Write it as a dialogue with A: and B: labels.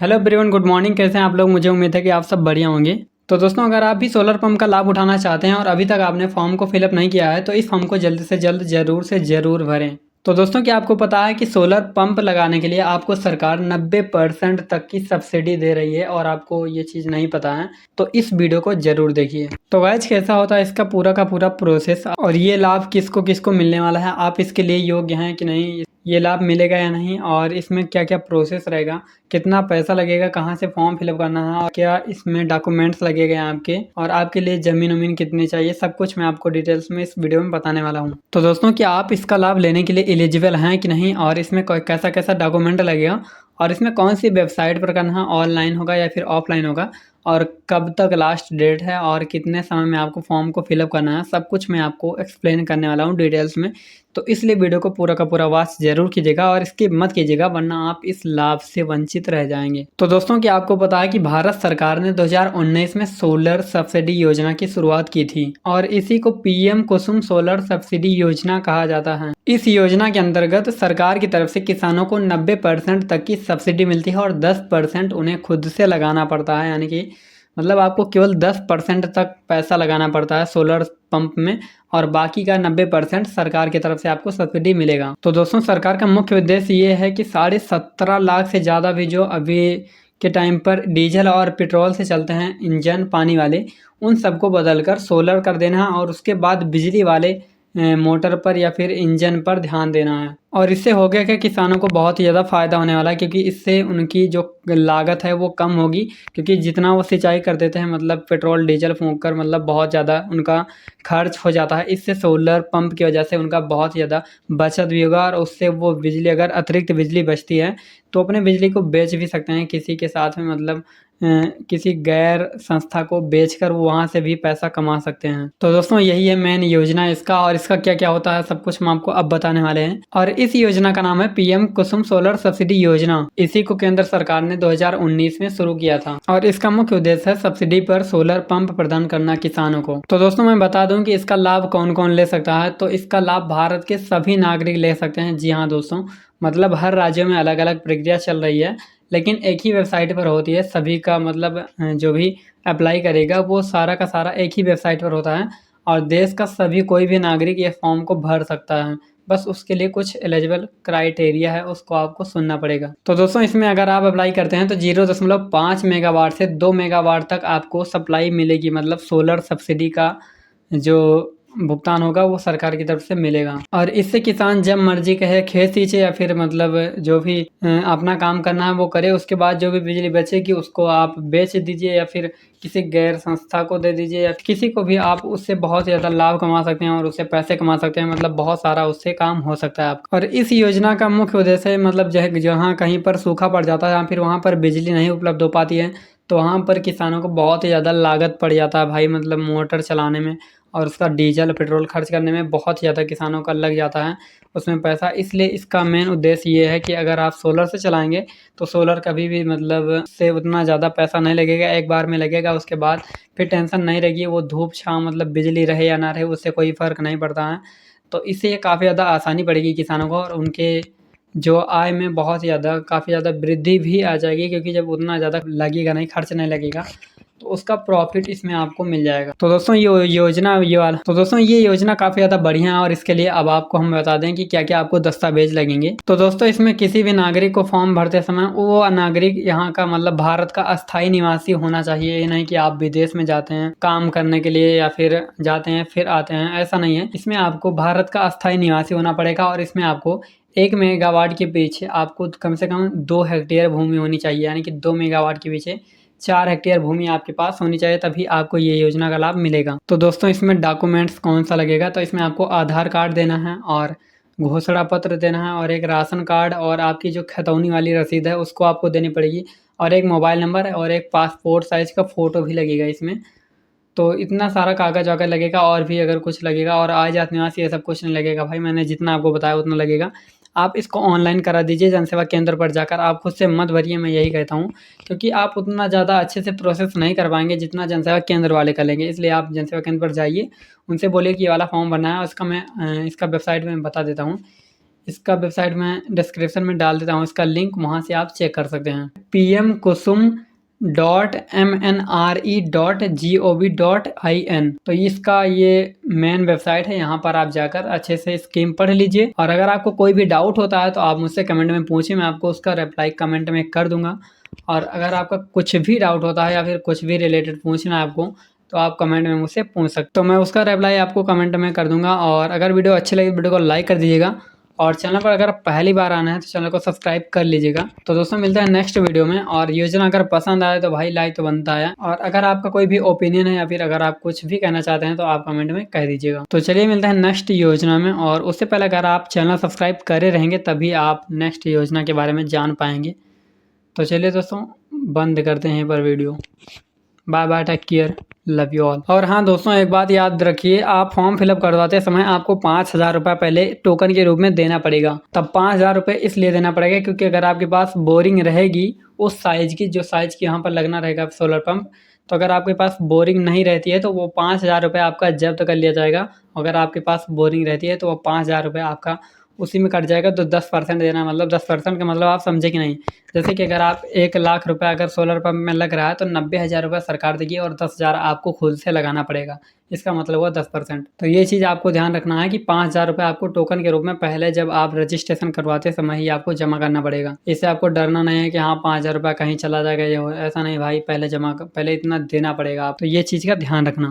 A: Hello everyone, good morning. कैसे हैं आप लोग? मुझे उम्मीद है कि आप सब बढ़िया होंगे। तो दोस्तों, अगर आप भी सोलर पंप का लाभ उठाना चाहते हैं और अभी तक आपने फॉर्म को फिलअप नहीं किया है तो इस फॉर्म को जल्द से जल्द ज़रूर से ज़रूर भरें। तो दोस्तों, क्या आपको पता है कि सोलर पंप लगाने के लिए आपको सरकार 90% तक की सब्सिडी दे रही है और आपको ये चीज़ नहीं पता है तो इस वीडियो को ज़रूर देखिए। तो गाइस, कैसा होता है इसका पूरा का पूरा प्रोसेस और ये लाभ किसको किसको मिलने वाला है, आप इसके लिए योग्य हैं कि नहीं, ये लाभ मिलेगा या नहीं, और इसमें क्या क्या प्रोसेस रहेगा, कितना पैसा लगेगा, कहाँ से फॉर्म फिलअप करना है और क्या इसमें डॉक्यूमेंट्स लगेंगे आपके, और आपके लिए ज़मीन उमीन कितनी चाहिए, सब कुछ मैं आपको डिटेल्स में इस वीडियो में बताने वाला हूँ। तो दोस्तों, क्या आप इसका लाभ लेने के लिए एलिजिबल हैं कि नहीं, और इसमें कैसा कैसा डॉक्यूमेंट लगेगा, और इसमें कौन सी वेबसाइट पर करना है, ऑनलाइन होगा या फिर ऑफलाइन होगा, और कब तक लास्ट डेट है, और कितने समय में आपको फॉर्म को फिलअप करना है, सब कुछ मैं आपको एक्सप्लेन करने वाला हूँ डिटेल्स में। तो इसलिए वीडियो को पूरा का पूरा वॉच जरूर कीजिएगा और स्किप मत कीजिएगा, वरना आप इस लाभ से वंचित रह जाएंगे। तो दोस्तों, क्या आपको पता है कि भारत सरकार ने 2019 में सोलर सब्सिडी योजना की शुरुआत की थी और इसी को पीएम कुसुम सोलर सब्सिडी योजना कहा जाता है। इस योजना के अंतर्गत सरकार की तरफ से किसानों को 90% तक की सब्सिडी मिलती है और 10% उन्हें खुद से लगाना पड़ता है, यानी कि मतलब आपको केवल 10% तक पैसा लगाना पड़ता है सोलर पंप में, और बाकी का 90% सरकार की तरफ से आपको सब्सिडी मिलेगा। तो दोस्तों, सरकार का मुख्य उद्देश्य ये है कि 17.5 लाख से ज़्यादा भी जो अभी के टाइम पर डीजल और पेट्रोल से चलते हैं इंजन पानी वाले, उन सबको बदलकर सोलर कर देना है और उसके बाद बिजली वाले मोटर पर या फिर इंजन पर ध्यान देना है। और इससे हो गया कि किसानों को बहुत ही ज़्यादा फ़ायदा होने वाला है, क्योंकि इससे उनकी जो लागत है वो कम होगी, क्योंकि जितना वो सिंचाई कर देते हैं मतलब पेट्रोल डीजल फूंक कर, मतलब बहुत ज़्यादा उनका खर्च हो जाता है। इससे सोलर पंप की वजह से उनका बहुत ज़्यादा बचत भी होगा और उससे वो बिजली, अगर अतिरिक्त बिजली बचती है तो अपने बिजली को बेच भी सकते हैं किसी के साथ में, मतलब किसी गैर संस्था को बेचकर वो वहाँ से भी पैसा कमा सकते हैं। तो दोस्तों, यही है मेन योजना इसका, और इसका क्या क्या होता है सब कुछ हम आपको अब बताने वाले हैं। और इस योजना का नाम है पीएम कुसुम सोलर सब्सिडी योजना। इसी को केंद्र सरकार ने 2019 में शुरू किया था और इसका मुख्य उद्देश्य है सब्सिडी पर सोलर पंप प्रदान करना किसानों को। तो दोस्तों, मैं बता दूं कि इसका लाभ कौन कौन ले सकता है। तो इसका लाभ भारत के सभी नागरिक ले सकते हैं। जी हाँ दोस्तों, मतलब हर राज्य में अलग अलग प्रक्रिया चल रही है, लेकिन एक ही वेबसाइट पर होती है सभी का, मतलब जो भी अप्लाई करेगा वो सारा का सारा एक ही वेबसाइट पर होता है और देश का सभी कोई भी नागरिक ये फॉर्म को भर सकता है। बस उसके लिए कुछ एलिजिबल क्राइटेरिया है, उसको आपको सुनना पड़ेगा। तो दोस्तों, इसमें अगर आप अप्लाई करते हैं तो 0.5 मेगावाट से 2 मेगावाट तक आपको सप्लाई मिलेगी, मतलब सोलर सब्सिडी का जो भुगतान होगा वो सरकार की तरफ से मिलेगा। और इससे किसान जब मर्जी कहे खेत सींचे या फिर मतलब जो भी अपना काम करना है वो करे, उसके बाद जो भी बिजली बचेगी उसको आप बेच दीजिए या फिर किसी गैर संस्था को दे दीजिए, या किसी को भी आप उससे बहुत ज़्यादा लाभ कमा सकते हैं और उससे पैसे कमा सकते हैं, मतलब बहुत सारा उससे काम हो सकता है आपका। और इस योजना का मुख्य उद्देश्य है, मतलब जहाँ कहीं पर सूखा पड़ जाता है या फिर वहाँ पर बिजली नहीं उपलब्ध हो पाती है तो वहाँ पर किसानों को बहुत ही ज़्यादा लागत पड़ जाता है भाई, मतलब मोटर चलाने में और उसका डीजल पेट्रोल खर्च करने में बहुत ज़्यादा किसानों का लग जाता है उसमें पैसा। इसलिए इसका मेन उद्देश्य ये है कि अगर आप सोलर से चलाएंगे तो सोलर कभी भी मतलब से उतना ज़्यादा पैसा नहीं लगेगा, एक बार में लगेगा, उसके बाद फिर टेंशन नहीं रहेगी। वो धूप छाँव मतलब बिजली रहे या ना रहे उससे कोई फ़र्क नहीं पड़ता है। तो इससे ये काफ़ी ज़्यादा आसानी पड़ेगी किसानों को और उनके जो आय में बहुत ज़्यादा काफ़ी ज़्यादा वृद्धि भी आ जाएगी, क्योंकि जब उतना ज़्यादा लगेगा नहीं, खर्च नहीं लगेगा, तो उसका प्रॉफिट इसमें आपको मिल जाएगा। तो दोस्तों, ये योजना काफ़ी ज़्यादा बढ़िया है और इसके लिए अब आपको हम बता दें कि क्या क्या आपको दस्तावेज लगेंगे। तो दोस्तों, इसमें किसी भी नागरिक को फॉर्म भरते समय वो नागरिक यहाँ का मतलब भारत का अस्थायी निवासी होना चाहिए। ये नहीं कि आप विदेश में जाते हैं काम करने के लिए या फिर जाते हैं फिर आते हैं, ऐसा नहीं है। इसमें आपको भारत का अस्थायी निवासी होना पड़ेगा और इसमें आपको 1 मेगावाट के पीछे आपको कम से कम 2 हेक्टेयर भूमि होनी चाहिए, यानी कि 2 मेगावाट के पीछे 4 हेक्टेयर भूमि आपके पास होनी चाहिए, तभी आपको ये योजना का लाभ मिलेगा। तो दोस्तों, इसमें डॉक्यूमेंट्स कौन सा लगेगा, तो इसमें आपको आधार कार्ड देना है और घोषणा पत्र देना है और एक राशन कार्ड और आपकी जो खतौनी वाली रसीद है उसको आपको देनी पड़ेगी, और एक मोबाइल नंबर और एक पासपोर्ट साइज़ का फ़ोटो भी लगेगा इसमें। तो इतना सारा कागज़ वागज़ लगेगा, और भी अगर कुछ लगेगा, और आय जात निवासी ये सब कुछ नहीं लगेगा भाई, मैंने जितना आपको बताया उतना लगेगा। आप इसको ऑनलाइन करा दीजिए जनसेवा केंद्र पर जाकर, आप खुद से मत भरिए, मैं यही कहता हूँ, क्योंकि आप उतना ज़्यादा अच्छे से प्रोसेस नहीं कर पाएंगे जितना जनसेवा केंद्र वाले कर लेंगे। इसलिए आप जनसेवा केंद्र पर जाइए, उनसे बोलिए कि ये वाला फॉर्म भरना है, उसका मैं इसका वेबसाइट में बता देता हूँ। इसका वेबसाइट मैं डिस्क्रिप्शन में डाल देता हूँ इसका लिंक, वहाँ से आप चेक कर सकते हैं। pmkusum.mnre.gov.in, तो इसका ये मेन वेबसाइट है। यहाँ पर आप जाकर अच्छे से स्कीम पढ़ लीजिए, और अगर आपको कोई भी डाउट होता है तो आप मुझसे कमेंट में पूछिए, मैं आपको उसका रिप्लाई कमेंट में कर दूंगा। और अगर आपका कुछ भी डाउट होता है या फिर कुछ भी रिलेटेड पूछना है आपको, तो आप कमेंट में मुझसे पूछ सकते, तो मैं उसका रिप्लाई आपको कमेंट में कर दूंगा। और अगर वीडियो अच्छी लगी वीडियो को लाइक कर दीजिएगा, और चैनल पर अगर पहली बार आना है तो चैनल को सब्सक्राइब कर लीजिएगा। तो दोस्तों मिलते हैं नेक्स्ट वीडियो में, और योजना अगर पसंद आए तो भाई लाइक तो बनता है, और अगर आपका कोई भी ओपिनियन है या फिर अगर आप कुछ भी कहना चाहते हैं तो आप कमेंट में कह दीजिएगा। तो चलिए मिलते हैं नेक्स्ट योजना में, और उससे पहले अगर आप चैनल सब्सक्राइब करे रहेंगे तभी आप नेक्स्ट योजना के बारे में जान पाएंगे। तो चलिए दोस्तों बंद करते हैं यहाँ पर video. Bye bye, take care, love you all. और हाँ दोस्तों, एक बात याद रखिए, आप फॉर्म फिलअप करवाते समय आपको 5,000 रुपये पहले टोकन के रूप में देना पड़ेगा। तब 5,000 रुपये इसलिए देना पड़ेगा क्योंकि अगर आपके पास बोरिंग रहेगी उस साइज की, जो साइज की यहाँ पर लगना रहेगा सोलर पंप, तो अगर आपके पास बोरिंग नहीं रहती है तो वो 5,000 रुपये आपका जब्त कर लिया जाएगा। अगर आपके पास बोरिंग रहती है तो वो 5,000 रुपये आपका उसी में कट जाएगा। तो 10% देना, मतलब 10% का मतलब आप समझे कि नहीं। जैसे कि अगर आप 1,00,000 रुपये अगर सोलर पंप में लग रहा है तो 90,000 रुपये सरकार देगी और 10,000 आपको खुद से लगाना पड़ेगा। इसका मतलब हुआ 10%। तो ये चीज़ आपको ध्यान रखना है कि 5,000 रुपये आपको टोकन के रूप में पहले जब आप रजिस्ट्रेशन करवाते समय ही आपको जमा करना पड़ेगा। इससे आपको डरना नहीं है कि हाँ 5,000 रुपये कहीं चला जाएगा, ये ऐसा नहीं भाई, पहले जमा पहले इतना देना पड़ेगा आप। तो ये चीज़ का ध्यान रखना।